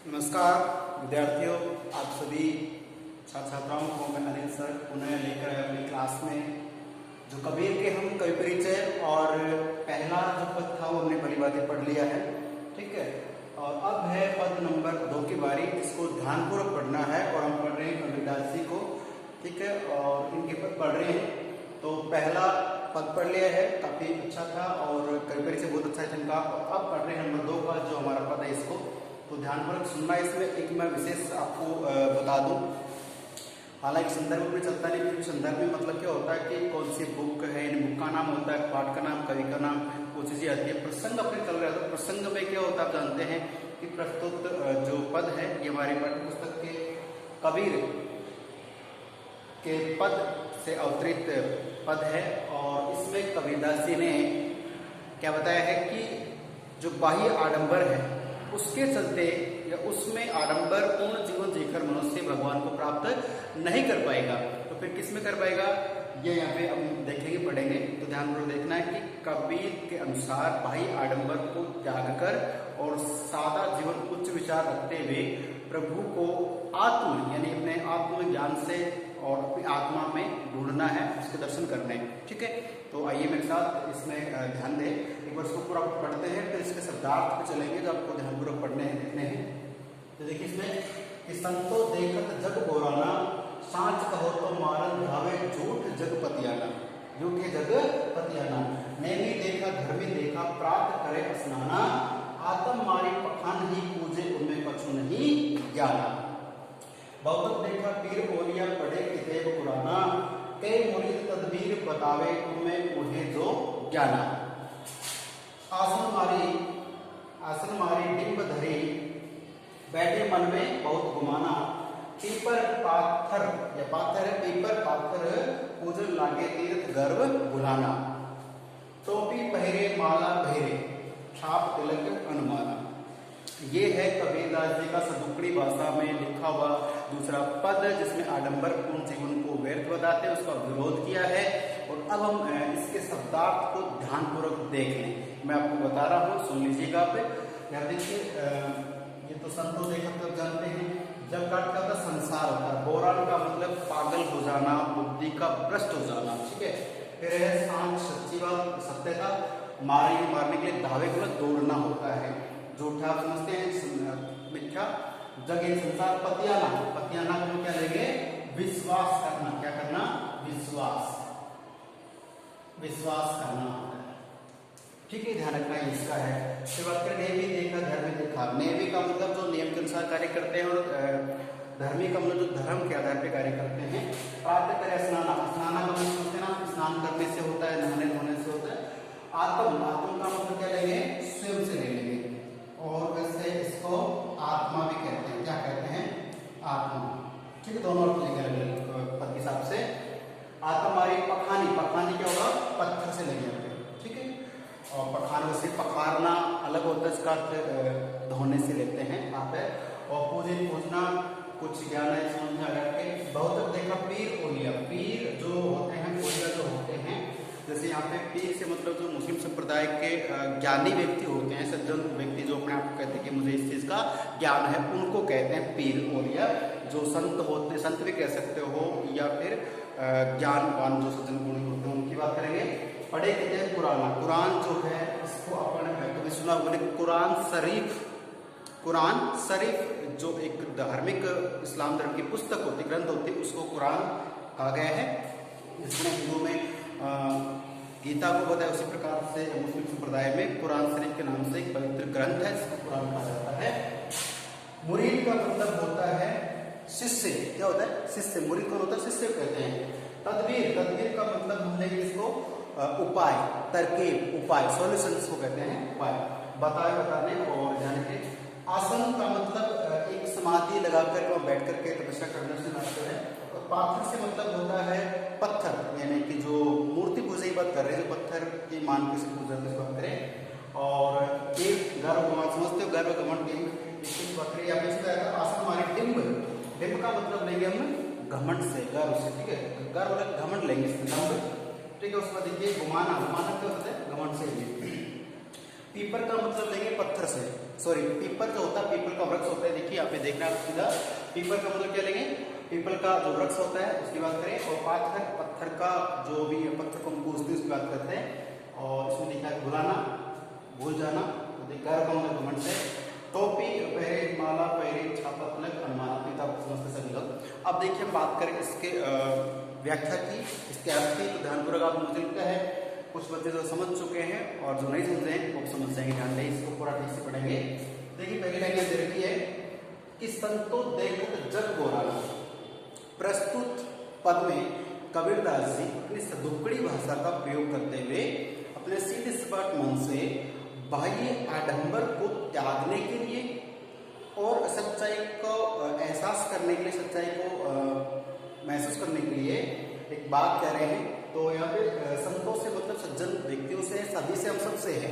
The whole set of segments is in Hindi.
नमस्कार विद्यार्थियों, आप सभी छात्र छात्राओं को मैं अनिल सर पुनः लेकर आए अपनी क्लास में। जो कबीर के हम कवि परिचय और पहला जो पद था वो हमने भली बातें पढ़ लिया है, ठीक है। और अब है पद नंबर 2 की बारी, इसको ध्यानपूर्वक पढ़ना है और हम पढ़ रहे हैं कबीरदास जी को, ठीक है। और इनके पद पढ़ रहे हैं। तो पहला पद पढ़ लिया है, काफी अच्छा था और कवि परिचय बहुत अच्छा है इनका। अब पढ़ रहे हैं नंबर 2 का जो हमारा पद है, इसको तो ध्यानपूर्वक सुनना। इसमें एक मैं विशेष आपको बता दूं, हालांकि संदर्भ में चलता नहीं, फिर संदर्भ में मतलब क्या होता है कि कौन सी बुक है, इन बुक का नाम होता है, पाठ का नाम, कवि का नाम, वो चीजें आती है। प्रसंग अपने चल रहा है तो प्रसंग में क्या होता है आप जानते हैं कि प्रस्तुत जो पद है ये हमारे पाठ्य पुस्तक के कबीर के पद से अवतरित पद है। और इसमें कबीरदास जी ने क्या बताया है कि जो बाह्य आडंबर है उसके चलते या उसमें आडंबर पूर्ण जीवन जीकर मनुष्य भगवान को प्राप्त नहीं कर पाएगा, तो फिर किस में कर पाएगा ये यहाँ पे हम देखेंगे, पढ़ेंगे। तो ध्यानपूर्वक देखना है कि कबीर के अनुसार बाह्य आडंबर को त्याग कर और सादा जीवन उच्च विचार रखते हुए प्रभु को आत्म यानी अपने आत्म ज्ञान से और अपनी आत्मा में ढूंढना है, उसके दर्शन करने हैं, ठीक है। तो आइए मेरे साथ इसमें ध्यान दें, एक बार इसको पूरा पढ़ते हैं, फिर इसके शब्दार्थ पे चलेंगे जो आपको ध्यानपूर्वक पढ़ने हैं, देखने हैं। तो देखिए इसमें कि संतो देखत जग बोराना, सांच कहो तो मारन भावे झूठ जग पतियाना, झूठ ये जग पतियाना। नेमी देखा धर्मी देखा प्राप्त करे स्नाना, आत्म मारी पखान ही पूजे उनमें कछु नहीं ज्ञाना। बहुत देखा पीर ओलिया पढ़े किताब पुराना, कई मुरीद तदबीर बतावे उनमें उन्हें जो ज्ञाना। आसन मारी डिंब धरी, बैठे मन में बहुत गुमाना, पीपर पाथर या पाथर है पीपर पाथर, पूजन लागे तीर्थ गर्व बुलाना। टोपी पहरे माला पहरे, छाप तिलक अनुमाना। ये है कबीरदास जी का सदुक्कड़ी भाषा में लिखा हुआ दूसरा पद, जिसमें आडंबर पूर्ण जीवन को व्यर्थ बताते हैं, उसका विरोध किया है। और अब हम इसके शब्दार्थ को ध्यानपूर्वक देख लें। मैं आपको बता रहा हूँ, सुन लीजिएगा आप। यहाँ देखिए, ये तो संतो देखा तो जानते हैं, जब काट का संसार होता है, बोरान का मतलब पागल हो जाना, बुद्धि का भ्रष्ट हो जाना, ठीक है। फिर है सांच सच्ची बात सत्यता, मारने के लिए दावे को दौड़ना होता है, झूठा समझते हैं मिथ्या, जग ये संसार पतियाना, पतियाना को क्या लेंगे विश्वास करना, क्या करना विश्वास करना होता है, ठीक है। ध्यान रखना इसका है। फिर बात करें नेमी देखा धर्म देखा, नेमी का मतलब जो नियम के अनुसार कार्य करते हैं और धर्मी का मतलब जो धर्म के आधार पर कार्य करते हैं। प्राप्त करे स्नाना, स्नाना का मतलब समझते ना, स्नान करने से होता है, नहाने धोने से होता है। आत्म का मतलब क्या लेंगे स्वयं से ले लेंगे, और वैसे इसको आत्मा भी कहते हैं, क्या कहते हैं आत्मा, ठीक है। दोनों अर्थ लेंगे पद के हिसाब से। आत्मा हमारी पखानी क्या होगा पत्थर से लेंगे, ठीक है। और पखान से पखारना अलग होता है, इसका अर्थ धोने से लेते हैं आप है। और पूजना कुछ ज्ञान है समझ में आकर के। बहुत देखा पीर ओलिया, पीर जो होते हैं ओलिया जो होते हैं, जैसे यहाँ पे पीर से मतलब जो मुस्लिम संप्रदाय के ज्ञानी व्यक्ति होते हैं, सज्जन व्यक्ति जो अपने आप को कहते हैं कि मुझे इस चीज का ज्ञान है, उनको कहते हैं पीर ओलिया। जो संत होते, संत भी कह सकते हो, या फिर ज्ञानवान जो सज्जन गुणी होते हैं उनकी बात करेंगे। पढ़े किताब कुरान, कुरान जो है इसको अपन कभी सुना होगा, कुरान शरीफ जो एक धार्मिक इस्लाम धर्म की पुस्तक होती, ग्रंथ होती, उसको कुरान कहा गया है। इसमें हिंदू में गीता को बताया, उसी प्रकार से मुस्लिम संप्रदाय में कुरान शरीफ के नाम से एक पवित्र ग्रंथ है, जिसको कुरान कहा जाता है। मुरीद का मतलब होता है शिष्य, क्या होता है शिष्य, मुरीद कौन होता है शिष्य कहते हैं। तदबीर का मतलब हम लेंगे इसको उपाय, तरकीब, उपाय, सॉल्यूशन को कहते हैं उपाय, बताने और जाने के। आसन का मतलब एक समाधि लगाकर वहाँ बैठ करके तपस्या करने से नाते हैं। और पाथर से मतलब होता है पत्थर, यानी कि जो मूर्ति पूजा की बात कर रहे हैं, जो पत्थर की मान के पूजा की बात करें। और एक गर्व समझते हो, गर्व घमंड इसकी बात करें। आसन हमारे डिंब का मतलब लेंगे हम घमंड से, गर्व से, ठीक है। गर्व अलग घमंड लेंगे, ठीक है। उसके बाद देखिए घुमाना क्या होता है घमंड से। पीपर का मतलब लेंगे पत्थर से, सॉरी पीपल जो होता है, पीपल का वृक्ष होता है, देखिए यहाँ पे देखना सीधा, पीपल का मतलब क्या लेंगे, पीपल का जो वृक्ष होता है उसकी बात करें, और पाथर पत्थर का जो भी पत्थर को हम पूछते हैं उसकी बात करते हैं। और इसमें लिखा है भुलाना, भूल जाना, घमंड से, टोपी पहरे, माला पहरे, छापा तिलक, अनुमान, किताब समझते सभी लोग। अब देखिए हम बात करें इसके व्याख्या की, इसके अर्थ की, तो ध्यानपूर्वक आप मुझे लगता है कुछ बच्चे जो समझ चुके हैं और जो नहीं समझे हैं वो समझ जाएंगे, ध्यान दें, इसको पूरा ठीक से पढ़ेंगे। देखिए पहली लाइन दे रखी है कि संतो देखत जग गोराना। प्रस्तुत पद में कबीरदास जी अपनी सदुक्कड़ी भाषा का प्रयोग करते हुए अपने सीधे सपाट मन से बाह्य आडंबर को त्यागने के लिए और सच्चाई को एहसास करने के लिए, सच्चाई को महसूस करने के लिए एक बात कह रहे हैं। तो यहाँ पे संतों से मतलब सज्जन व्यक्तियों से, सभी से, हम सबसे है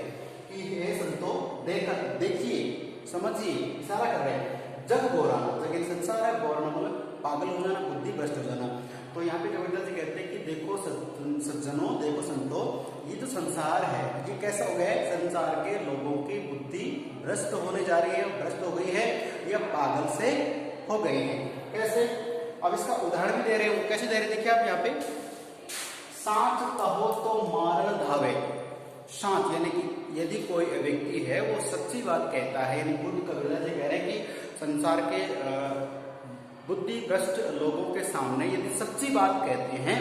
कि हे संतो देखिए, समझिए, इशारा कर रहे हैं। जग गोराना, जग संसार है, गोराना मतलब पागल हो जाना, बुद्धि भ्रष्ट हो जाना। तो यहाँ पे कबीरदास जी कहते हैं कि देखो सज्जनों, देखो संतो, ये जो संसार है ये कैसा हो गया है, संसार के लोगों की बुद्धि भ्रष्ट होने जा रही है, भ्रष्ट हो गई है, या पागल से हो गई है। कैसे, अब इसका उदाहरण भी दे रहे हैं, कैसे दे रहे देखिए आप यहाँ पे, साँच कहो तो मारन धावे। साँच यानी कि यदि कोई व्यक्ति है वो सच्ची बात कहता है, यानी बुद्ध कबीरदास जी कह रहे हैं कि संसार के बुद्धि भ्रष्ट लोगों के सामने यदि सच्ची बात कहते हैं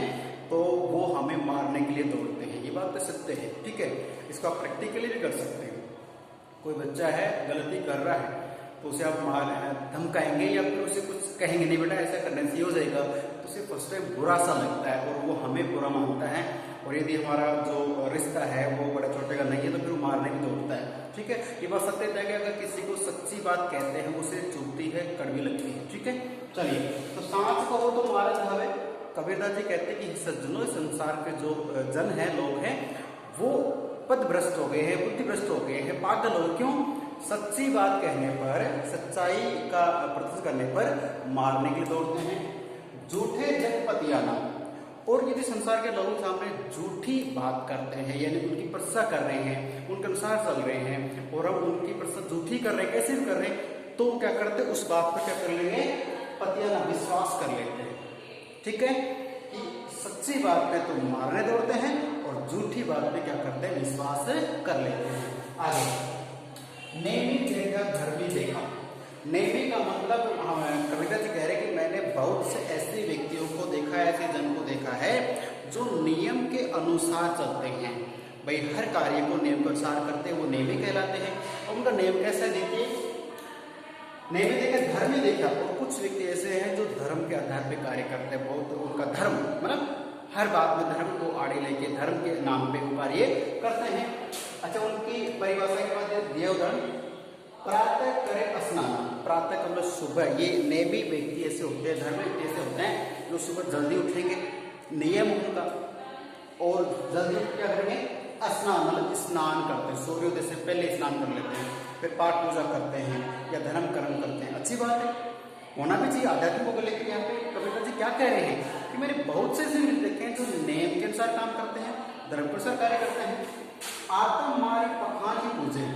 तो वो हमें मारने के लिए दौड़ते हैं। ये बात तो सत्य है, ठीक है, इसको आप प्रैक्टिकली भी कर सकते हैं। कोई बच्चा है गलती कर रहा है तो उसे आप धमकाएंगे या फिर उसे कुछ कहेंगे, नहीं बेटा ऐसा करने से हो जाएगा, तो उसे फर्स्ट टाइम बुरा सा लगता है और वो हमें बुरा मानता है। और यदि हमारा जो रिश्ता है वो बड़ा छोटे का नहीं है तो फिर वो मारने की दौड़ता है, ठीक है। ये बात सत्य है कि अगर किसी को सच्ची बात कहते हैं उसे चुभती है, कड़वी लगती है, ठीक है। चलिए, तो सांच कहो तो मारन धावे। कबीरदास जी कहते हैं कि सज्जनों, संसार के जो जन है, लोग हैं, वो पद भ्रष्ट हो गए हैं, बुद्धि भ्रष्ट हो गए हैं, पागल हो। क्यों? सच्ची बात कहने पर, सच्चाई का प्रदर्शन करने पर मारने के लिए दौड़ते हैं। झूठे जगपतियाना, और यदि संसार के लोगों के सामने झूठी बात करते हैं, यानी उनकी प्रशंसा कर रहे हैं, उनके अनुसार चल रहे हैं और हम उनकी प्रशंसा झूठी कर रहे हैं, कैसे भी कर रहे हैं, तो क्या करते हैं, उस बात पर क्या कर लेंगे, पतियाना, विश्वास कर लेते हैं, ठीक है। कि सच्ची बात पे तो मारने दौड़ते हैं और झूठी बात पे क्या करते हैं, विश्वास कर लेते हैं। आगे, नेमी देखा धर्मी देखा। नेमी का मतलब कबीरदास जी कह रहे हैं कि मैंने बहुत से ऐसे व्यक्तियों को देखा है, ऐसे जन को देखा है जो नियम के अनुसार चलते हैं। भाई हर कार्य को नियम के अनुसार करते हैं, वो नेमी कहलाते हैं। और उनका नियम कैसा देखिए, नेमी देखा धर्मी देखा। और कुछ व्यक्ति ऐसे हैं जो धर्म के आधार पर कार्य करते हैं, बहुत उनका धर्म मतलब हर बात में धर्म को आड़े लेके धर्म के नाम पे वो कार्य करते हैं। अच्छा, उनकी परिभाषा के बाद दिया उदाहरण, प्रातः करे स्नान। प्रातः का मतलब सुबह, ये नेमी व्यक्ति ऐसे होते हैं, धर्म व्यक्ति ऐसे होते हैं जो सुबह जल्दी उठेंगे, नियम उनका, और जल्दी उठ क्या करेंगे, स्नान मतलब स्नान करते हैं, सूर्योदय से पहले स्नान कर लेते हैं, फिर पाठ पूजा करते हैं या धर्म कर्म करते हैं। अच्छी बात है, होना भी चाहिए आध्यात्मिक को लेकर। यहाँ पे कबीरदास जी क्या कह रहे हैं कि मैंने बहुत से ऐसे देखे हैं जो नियम के अनुसार काम करते हैं, धर्म के अनुसार कार्य करते हैं। आत्म मारी पखान ही पूजे।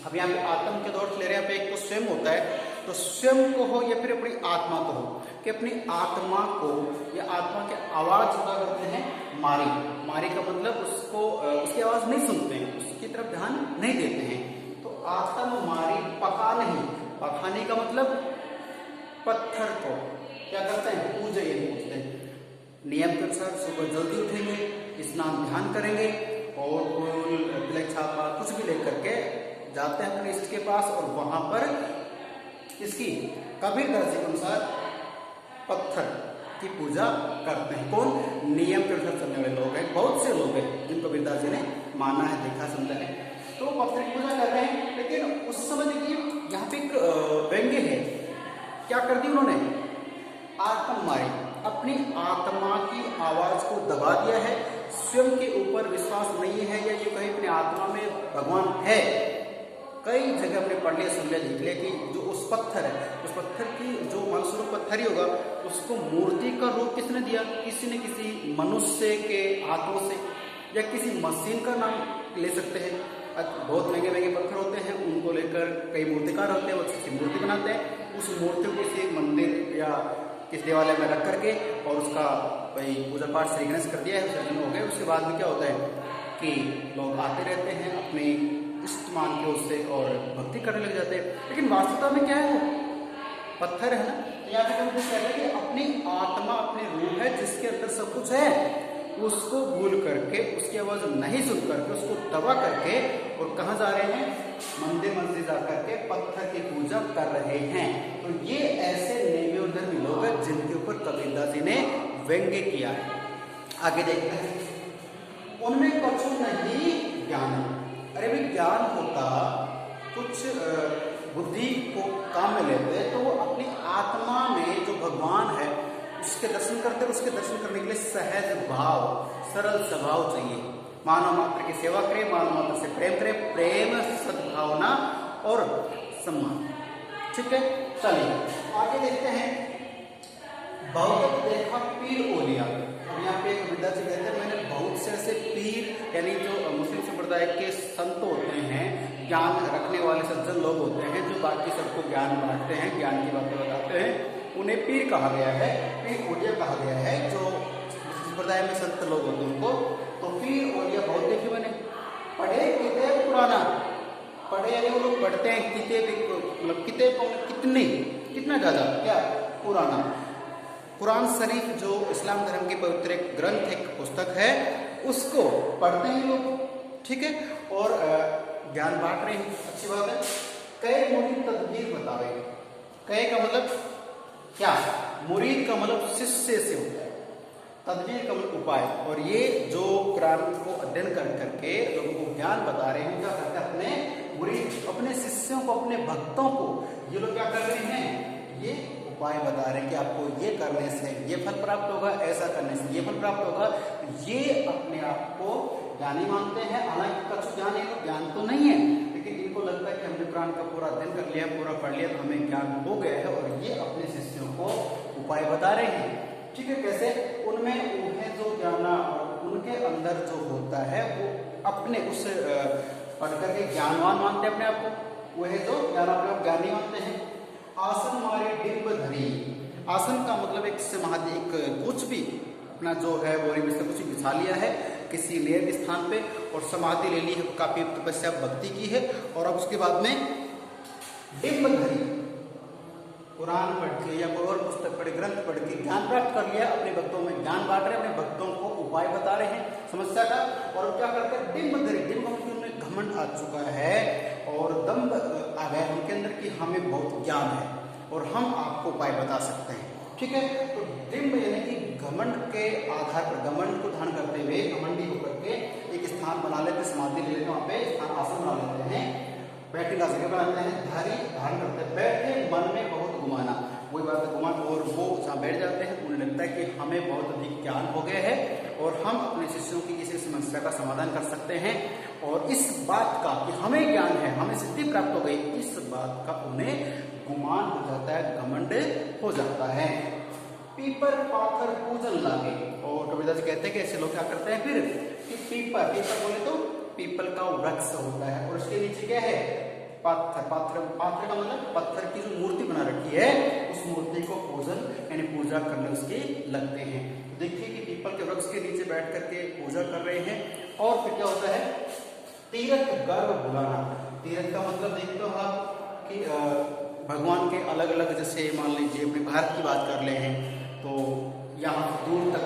अब यहाँ पे आत्म के दौर ले रहे हैं, यहाँ पे एक तो स्वयं होता है, तो स्वयं को हो या फिर अपनी आत्मा को हो, कि अपनी आत्मा को या आत्मा के आवाज होता करते हैं मारी। मारी का मतलब उसको, उसकी आवाज नहीं सुनते हैं, उसकी तरफ ध्यान नहीं देते हैं। तो आत्म मारी पका नहीं, पखाने का मतलब पत्थर को क्या करते हैं, पूजे, पूजते हैं। नियम के अनुसार सुबह जल्दी उठेंगे, स्नान ध्यान करेंगे और फूल तिलक छापा कुछ भी लेकर के जाते हैं अपने इष्ट के पास, और वहां पर इसकी कबीरदास जी के अनुसार पत्थर की पूजा करते हैं। कौन? नियम के अनुसार चलने वाले लोग हैं, बहुत से लोग हैं जिन कबीरदास जी ने माना है, देखा, समझा है, तो पत्थर की पूजा कर रहे हैं। लेकिन उस समय देखिए यहाँ पे एक व्यंग्य है, क्या कर दी उन्होंने, आत्म मारी, अपनी आत्मा की आवाज को दबा दिया है। स्वयं के ऊपर विश्वास नहीं है, या जो कहीं अपनी आत्मा में भगवान है। कई जगह हमने पढ़ लिया, सुन लिया, लिख लिया कि जो उस पत्थर है, उस पत्थर की जो मनस्वरूप पत्थर ही होगा, उसको मूर्ति का रूप किसने दिया, किसी ने किसी मनुष्य के हाथों से या किसी मशीन का नाम ले सकते हैं, बहुत महंगे महंगे पत्थर होते हैं, उनको लेकर कई मूर्तिकार होते हैं, वो अच्छी मूर्ति बनाते हैं। उस मूर्ति को किसी मंदिर या किस देवालय में रख करके और उसका भाई पूजा पाठ श्री गणेश कर दिया है, विसर्जन हो गए। उसके बाद में क्या होता है कि लोग आते रहते हैं अपने इष्ट मान के उससे और भक्ति करने लग जाते हैं। लेकिन वास्तवता में क्या है, वो पत्थर है ना। यहाँ पे हम कह रहे हैं कि अपनी आत्मा, अपनी रूह है जिसके अंदर सब कुछ है, उसको भूल करके, उसकी आवाज नहीं सुन करके, उसको दबा करके और कहाँ जा रहे हैं, मंदिर मस्जिद जा करके पत्थर की पूजा कर रहे हैं। तो ये ऐसे नेमियोधर्मी लोग हैं जिनके ऊपर कबीरदास जी ने व्यंग्य किया है। आगे देखते हैं, उनमें कछु नहीं ज्ञान। अरे भाई ज्ञान होता कुछ बुद्धि को काम में लेते तो वो अपनी आत्मा में जो भगवान है उसके दर्शन करते, उसके दर्शन करने के लिए सहज भाव, सरल स्वभाव चाहिए। मानव मात्र की सेवा करे, मानव मात्र से प्रेम करे, प्रेम सद्भावना और सम्मान। ठीक है, चलिए आगे देखते हैं। बहुत देखा पीर ओलिया। अब यहाँ पे कबीरदास जी कहते हैं मैंने बहुत से ऐसे पीर यानी जो मुस्लिम संप्रदाय के संत होते हैं, ज्ञान रखने वाले सज्जन लोग होते हैं जो बाकी सबको ज्ञान बांटते हैं, ज्ञान की बातें बताते हैं, उन्हें पीर कहा गया है, पीर ओलिया कहा गया है। जो संप्रदाय में संत लोग होते हैं उनको तो पीर ओलिया बहुत देखे मैंने। पढ़े किताब पुराना, पढ़े यानी वो लोग पढ़ते हैं किताब, मतलब किताब कितने, कितना ज्यादा, क्या पुराना। कुरान शरीफ जो इस्लाम धर्म की पवित्र एक ग्रंथ, एक पुस्तक है, उसको पढ़ते हैं लोग। ठीक है, और ज्ञान बांट रहे हैं, अच्छी बात है। कई मुरीद तदबीर बता रहे हैं। कई का मतलब क्या, मुरीद का मतलब शिष्य से होता है, तदबीर का मतलब उपाय। और ये जो कुरान को अध्ययन कर करके लोगों को ज्ञान बता रहे हैं, क्या करते हैं, अपने मुरीद, अपने शिष्यों को, अपने भक्तों को ये लोग क्या कर रहे हैं, ये उपाय बता रहे हैं कि आपको ये करने से ये फल प्राप्त होगा, ऐसा करने से ये फल प्राप्त होगा। ये अपने आप को ज्ञानी मानते हैं, हालांकि कछु ज्ञान है, ज्ञान तो नहीं है, लेकिन इनको लगता है कि हमने कुरान का पूरा अध्ययन कर लिया, पूरा पढ़ लिया, तो हमें ज्ञान हो गया है। और ये अपने शिष्यों को उपाय बता रहे हैं। ठीक है, कैसे, उनमें उन्हें जो जाना और उनके अंदर जो होता है वो अपने उस पढ़ करके ज्ञानवान मानते हैं अपने आप को, वह जो ज्ञान अपने आप ज्ञानी मानते हैं। आसन मारे डिंब धरी। आसन का मतलब एक समाधि, एक कुछ भी अपना जो है बोरी में से कुछ बिछा लिया है किसी नियत स्थान पे और समाधि ले ली है, काफी तपस्या भक्ति की है, और अब उसके बाद में डिंब धरी, कुरान पढ़ के या कोई और पुस्तक पढ़, ग्रंथ पढ़ के ज्ञान प्राप्त कर लिया, अपने भक्तों में ज्ञान बांट रहे हैं, अपने भक्तों को उपाय बता रहे हैं समस्या का। और क्या करते हैं, डिंब धरी, डिंब मतलब उनमें घमंड आ चुका है और दम्भ आ गया उनके अंदर कि हमें बहुत ज्ञान है और हम आपको उपाय बता सकते हैं। ठीक है, तो डिंब यानी कि घमंड के आधार पर, घमंड को धारण करते हुए, घमंडी होकर के एक स्थान बना लेते, समाधि ले लेते, वहां पे स्थान आसन बना लेते हैं, बैठने का जगह बनाते हैं, धारी धारण करते हैं, बैठे मन में बहुत घुमाना, वही बात है घुमान, और वो जहाँ बैठ जाते हैं उन्हें लगता है कि हमें बहुत अधिक ज्ञान हो गया है और हम अपने शिष्यों की किसी समस्या का समाधान कर सकते हैं। और इस बात का कि हमें ज्ञान है, हमें सिद्धि प्राप्त हो गई, इस बात का उन्हें गुमान हो जाता है, घमंड हो जाता है। पीपर पाथर पूजन लागे। और कबीरदास जी कहते हैं कि ऐसे लोग क्या करते हैं फिर कि पीपर, पीपर बोले तो पीपल का वृक्ष होता है और उसके नीचे क्या है, पाथर। पाथर का मतलब पत्थर की जो मूर्ति बना रखी है, उस मूर्ति को पूजन यानी पूजा करने उसके लगते हैं। देखिए कि पीपल के वृक्ष के नीचे बैठ करके पूजा कर रहे हैं। और फिर क्या होता है, तीर्थ गर्व बुलाना। तीर्थ का मतलब देखते हो आप कि भगवान के अलग अलग, जैसे मान लीजिए अपने भारत की बात कर ले हैं तो यहाँ दूर तक,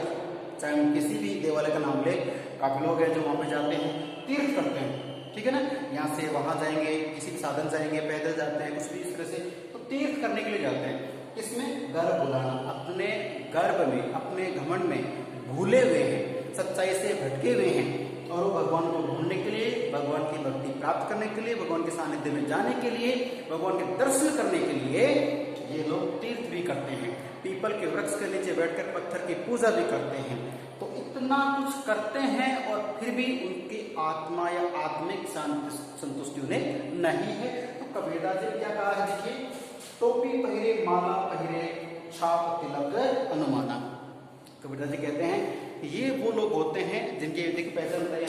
चाहे हम किसी भी देवालय का नाम ले, काफी लोग हैं जो वहाँ पे जाते हैं, तीर्थ करते हैं। ठीक है ना, यहाँ से वहाँ जाएंगे, किसी भी साधन जाएंगे, पैदल जाते हैं, कुछ भी इस तरह से, तो तीर्थ करने के लिए जाते हैं। इसमें गर्व बुलाना, अपने गर्व में, अपने घमंड में भूले हुए हैं, सच्चाई से भटके हुए हैं और वो भगवान को ढूंढने के लिए, भगवान की भक्ति प्राप्त करने के लिए, भगवान के सानिध्य में जाने के लिए, भगवान के दर्शन करने के लिए ये लोग तीर्थ भी करते हैं। पीपल के वृक्ष के नीचे बैठकर पत्थर की पूजा भी करते हैं। तो इतना कुछ करते हैं और फिर भी उनकी आत्मा या आत्मिक संतुष्टि उन्हें नहीं है। तो कबीरदास जी क्या कहा है, देखिए, टोपी पहिरे माला पहिरे छाप तिलक अनुमाना। कबीरदास जी कहते हैं ये वो लोग होते हैं जिनके देखिए पहचान बताइए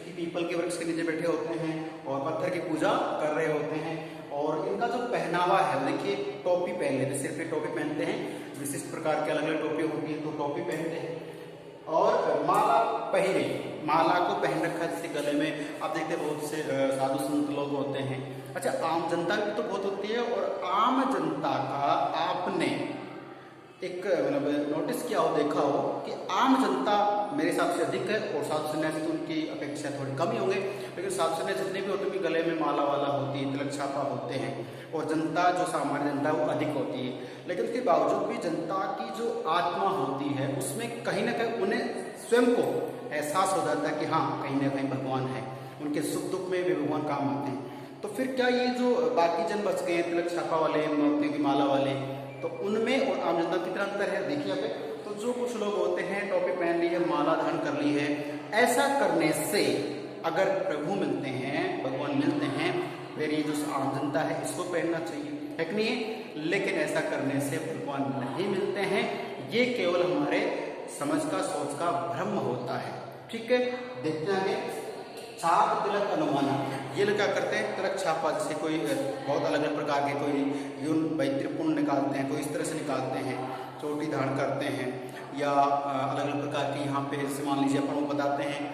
कि कि पीपल के वृक्ष के नीचे बैठे होते हैं और पत्थर की पूजा कर रहे होते हैं। और इनका जो पहनावा है, देखिए टोपी पहन लेते, सिर पे टोपी पहनते हैं, विशिष्ट प्रकार के अलग अलग टोपी होती है तो टोपी पहनते हैं। और माला पहने, माला को पहन रखा जैसे गले में, आप देखते हैं बहुत से साधु संत लोग होते हैं। अच्छा, आम जनता भी तो बहुत होती है, और आम जनता का आपने एक मतलब नोटिस किया हो, देखा हो कि आम जनता मेरे हिसाब से अधिक है और साधु सन्यासी तो उनकी अपेक्षा थोड़ी कम ही होंगे, लेकिन साधु सन्यासी जितने भी होते हैं गले में माला वाला होती है, तिलक छापा होते हैं, और जनता जो सामान्य जनता है वो अधिक होती है। लेकिन उसके बावजूद भी जनता की जो आत्मा होती है उसमें कहीं ना कहीं उन्हें स्वयं को एहसास हो जाता है कि हाँ कहीं ना कहीं भगवान है, उनके सुख दुख में भी भगवान काम आते हैं। तो फिर क्या ये जो बाकी जन बच गए तिलक छापा वाले, मोती की माला वाले, तो उनमें और आम जनता कितना अंतर है देखिए पे। तो जो कुछ लोग होते हैं टोपी पहन ली है, माला धारण कर ली है, ऐसा करने से अगर प्रभु मिलते हैं, भगवान मिलते हैं, फिर ये जो आम जनता है इसको पहनना चाहिए, है कि नहीं? लेकिन ऐसा करने से भगवान नहीं मिलते हैं, ये केवल हमारे समझ का, सोच का भ्रम होता है। ठीक है, देखते हैं छाप तिलक अनुमाना, ये लोग क्या करते हैं तिलक छापा, जैसे कोई बहुत अलग अलग प्रकार के, कोई यूं भाई त्रिपुण निकालते हैं, कोई इस तरह से निकालते हैं, चोटी धारण करते हैं, या अलग अलग प्रकार की यहाँ पे जैसे मान लीजिए अपन को बताते हैं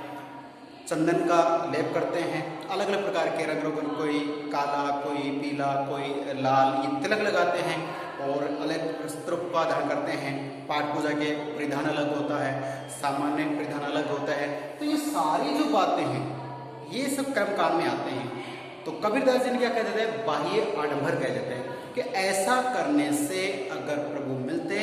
चंदन का लेप करते हैं, अलग अलग प्रकार के रंग रोगन, कोई काला, कोई पीला, कोई लाल, ये तिलक लगाते हैं, और अलग वस्त्र का धारण करते हैं। पाठ पूजा के परिधान अलग होता है, सामान्य परिधान अलग होता है। तो ये सारी जो बातें हैं ये सब कर्म कांड में आते हैं। तो कबीरदास जी ने क्या कह देते हैं, बाह्य आडंबर कह देते हैं कि ऐसा करने से अगर प्रभु मिलते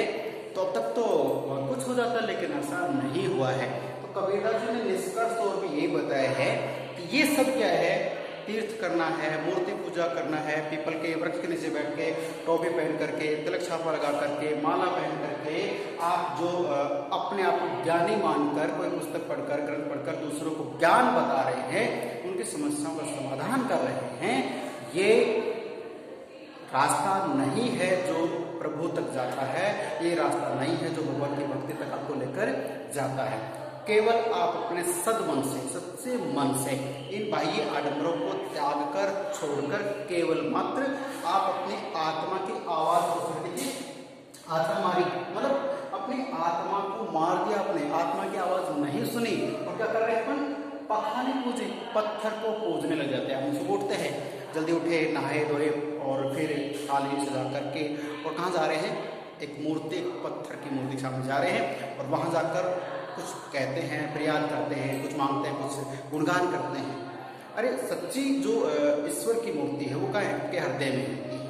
तो अब तक तो बहुत कुछ हो जाता, लेकिन ऐसा नहीं हुआ है। तो कबीरदास जी ने निष्कर्ष तौर पर यही बताया है कि ये सब क्या है, तीर्थ करना है, मूर्ति पूजा करना है, पीपल के वृक्ष के नीचे बैठ के, टोपी पहन करके, तिलक छापा लगा करके, माला पहन करके, आप जो अपने आप को ज्ञानी मानकर कोई पुस्तक पढ़कर, ग्रंथ पढ़कर दूसरों को ज्ञान बता रहे हैं, उनकी समस्याओं का समाधान कर रहे हैं, ये रास्ता नहीं है जो प्रभु तक जाता है, ये रास्ता नहीं है जो भगवान की भक्ति तक आपको लेकर जाता है। केवल आप अपने सदमन से, सच्चे मन से इन बाह्य आडंबरों को त्याग कर, छोड़कर, केवल मात्र आप अपनी आत्मा की आवाज को सुनिए। आत्मा मारी मतलब अपनी आत्मा को मार दिया, अपने आत्मा की आवाज नहीं सुनी, और क्या कर रहे हैं अपन, पखाने पूजे, पत्थर को पूजने लग जाते हैं। हम सुबह उठते हैं, जल्दी उठे, नहाए धोए, और फिर थाली सजा करके, और कहाँ जा रहे हैं, एक मूर्ति, पत्थर की मूर्ति के सामने जा रहे हैं, और वहां जाकर कुछ कहते हैं, प्रयास करते हैं, कुछ मांगते हैं, कुछ गुणगान करते हैं। अरे सच्ची जो ईश्वर की मूर्ति है वो क्या है कि हृदय में होती है,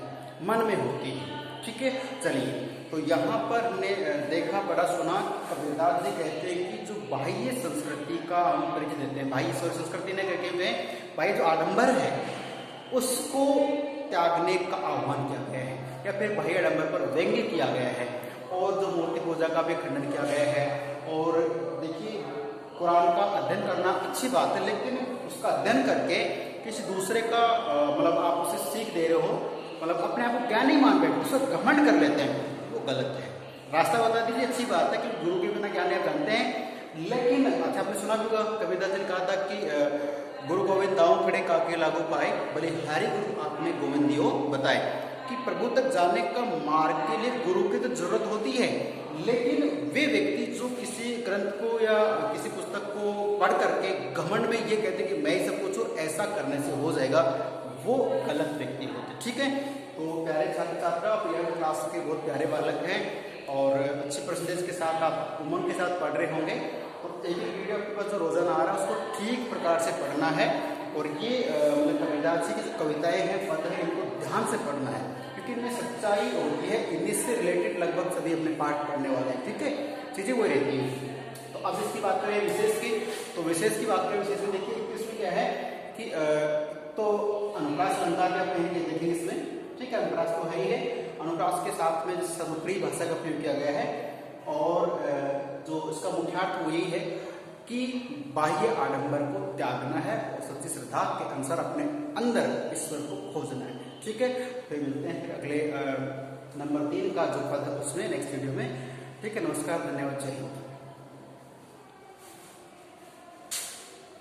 मन में होती है। ठीक है, चलिए, तो यहाँ पर हमने देखा, बड़ा सुना, कबीरदास जी कहते हैं कि जो बाह्य संस्कृति का हम परिचय देते हैं, बाह्य ईश्वर संस्कृति ने कहते हुए बाह्य जो आडंबर है उसको त्यागने का आह्वान किया गया है, या फिर बाह्य आडंबर पर व्यंग्य किया गया है, और जो मूर्ति पूजा का भी खंडन किया गया है। और देखिए, कुरान का अध्ययन करना अच्छी बात है, लेकिन उसका अध्ययन करके किसी दूसरे का मतलब आप उसे सीख दे रहे हो, मतलब अपने आप को ज्ञानी मान बैठे, उसको घमंड कर लेते हैं, वो गलत है। रास्ता बता दीजिए, अच्छी बात है कि गुरु के बिना ज्ञान आप जानते हैं, लेकिन अच्छा आपने सुना भी, कबीरदास जी ने कहा था कि गुरु गोविंद दाऊ पड़े काके लागू पाए, भले हरि गुरु आपने गोविंदियो बताए, कि प्रभु तक जाने का मार्ग के लिए गुरु की तो जरूरत होती है, लेकिन वे व्यक्ति जो किसी ग्रंथ को या किसी पुस्तक को पढ़ करके घमंड में ये कहते कि मैं ही सब कुछ हूँ, ऐसा करने से हो जाएगा, वो गलत व्यक्ति होते। ठीक है, तो प्यारे छात्र छात्रा, यह क्लास के बहुत प्यारे बालक हैं और अच्छे परसेंटेज के साथ आप उमंग के साथ पढ़ रहे होंगे। तो एक ही वीडियो आपके पास जो रोजाना आ रहा है उसको ठीक प्रकार से पढ़ना है, और ये मतलब कबीरदास जी की जो कविताएं हैं, पद है, इनको ध्यान से पढ़ना है, क्योंकि इनमें सच्चाई होती है, इन्हीं से रिलेटेड लगभग सभी अपने पाठ पढ़ने वाले हैं। ठीक है, चीजें वही रहती हैं। तो अब इसकी बात करें विशेष की, तो विशेष की बात करें, विशेष में देखिए इसमें क्या है कि तो अनुप्रास अलंकार भी आप कहीं देखेंगे इसमें। ठीक है, अनुप्रास तो है ही है, अनुप्रास के साथ में सर्वप्रिय भाषा का प्रयोग किया गया है, और जो इसका मुख्यार्थ वो यही है कि बाह्य आडंबर को त्यागना है और सच्ची श्रद्धा के अनुसार अपने अंदर ईश्वर को खोजना है। ठीक है, फिर मिलते हैं फिर अगले नंबर 3 का जो पद है उसमें नेक्स्ट वीडियो में। ठीक है, नमस्कार, धन्यवाद, जय हिंद।